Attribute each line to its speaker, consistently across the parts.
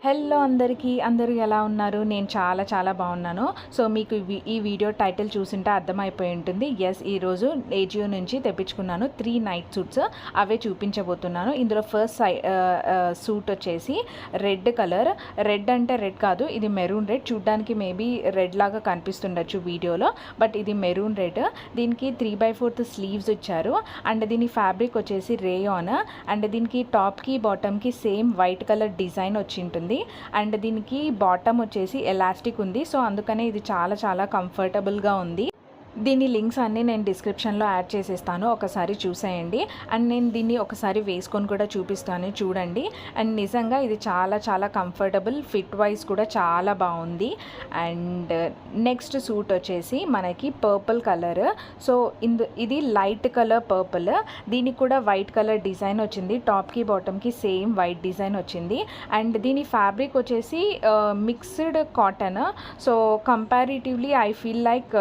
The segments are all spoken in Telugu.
Speaker 1: హలో అందరికీ, అందరూ ఎలా ఉన్నారు? నేను చాలా బాగున్నాను. సో మీకు ఈ వీడియో టైటిల్ చూసింటే అర్థమైపోయి ఉంటుంది. ఈరోజు ఏజియో నుంచి తెప్పించుకున్నాను 3 నైట్ సూట్స్. అవే చూపించబోతున్నాను. ఇందులో ఫస్ట్ సూట్ వచ్చేసి రెడ్ కలర్. రెడ్ అంటే రెడ్ కాదు, ఇది మెరూన్ రెడ్. చూడ్డానికి మేబీ రెడ్ లాగా కనిపిస్తుండొచ్చు వీడియోలో, బట్ ఇది మెరూన్ రెడ్. దీనికి 3/4 స్లీవ్స్ ఇచ్చారు. అండ్ దీని ఫ్యాబ్రిక్ వచ్చేసి రేయాన్. అండ్ దీనికి టాప్కి బాటమ్కి సేమ్ వైట్ కలర్ డిజైన్ వచ్చి ఉంటుంది. అండ్ దీనికి బాటమ్ వచ్చేసి ఎలాస్టిక్ ఉంది. సో అందుకనే ఇది చాలా కంఫర్టబుల్గా ఉంది. దీని లింక్స్ అన్నీ నేను డిస్క్రిప్షన్లో యాడ్ చేసేస్తాను, ఒకసారి చూసేయండి. అండ్ నేను దీన్ని ఒకసారి వేసుకొని కూడా చూపిస్తాను, చూడండి. అండ్ నిజంగా ఇది చాలా కంఫర్టబుల్, ఫిట్ వైజ్ కూడా చాలా బాగుంది. అండ్ నెక్స్ట్ సూట్ వచ్చేసి మనకి పర్పుల్ కలర్. సో ఇది లైట్ కలర్ పర్పుల్. దీనికి కూడా వైట్ కలర్ డిజైన్ వచ్చింది. టాప్కి బాటమ్కి సేమ్ వైట్ డిజైన్ వచ్చింది. అండ్ దీని ఫ్యాబ్రిక్ వచ్చేసి mixed cotton. So comparatively I feel like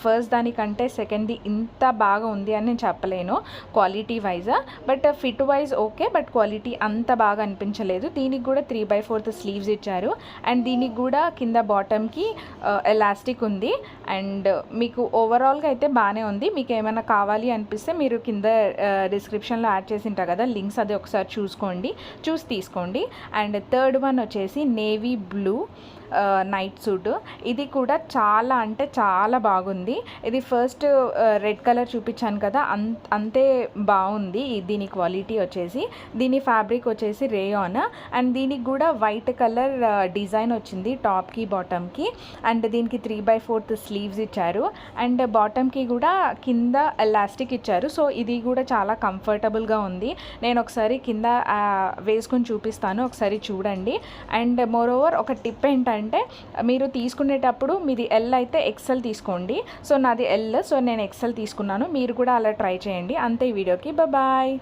Speaker 1: first దానికంటే సెకండ్ది ఇంత బాగా ఉంది అని నేను చెప్పలేను quality wise. But fit wise okay, but quality అంత బాగా అనిపించలేదు. దీనికి కూడా 3/4 స్లీవ్స్ ఇచ్చారు. అండ్ దీనికి కూడా కింద బాటమ్కి ఎలాస్టిక్ ఉంది. అండ్ మీకు ఓవరాల్గా అయితే బాగానే ఉంది. మీకు ఏమైనా కావాలి అనిపిస్తే మీరు కింద డిస్క్రిప్షన్లో యాడ్ చేసి ఉంటారు కదా లింక్స్, అది ఒకసారి చూసి తీసుకోండి. అండ్ థర్డ్ వన్ వచ్చేసి నేవీ బ్లూ నైట్ సూట్. ఇది కూడా చాలా బాగుంది. ఇది ఫస్ట్ రెడ్ కలర్ చూపించాను కదా, అంతే బాగుంది దీని క్వాలిటీ వచ్చేసి. దీని ఫ్యాబ్రిక్ వచ్చేసి రేయాన్. అండ్ దీనికి కూడా వైట్ కలర్ డిజైన్ వచ్చింది టాప్కి బాటమ్కి. అండ్ దీనికి 3/4 స్లీవ్స్ ఇచ్చారు. అండ్ బాటమ్కి కూడా కింద ఎలాస్టిక్ ఇచ్చారు. సో ఇది కూడా చాలా కంఫర్టబుల్గా ఉంది. నేను ఒకసారి కింద వేసుకొని చూపిస్తాను, ఒకసారి చూడండి. అండ్ మోరోవర్ ఒక టిప్ ఏంటంటే, మీరు తీసుకునేటప్పుడు మీది ఎల్ అయితే ఎక్సెల్ తీసుకోండి. సో నాది ఎల్, సో నేను ఎక్సెల్ తీసుకున్నాను. మీరు కూడా అలా ట్రై చేయండి. అంతే ఈ వీడియోకి. బాయ్.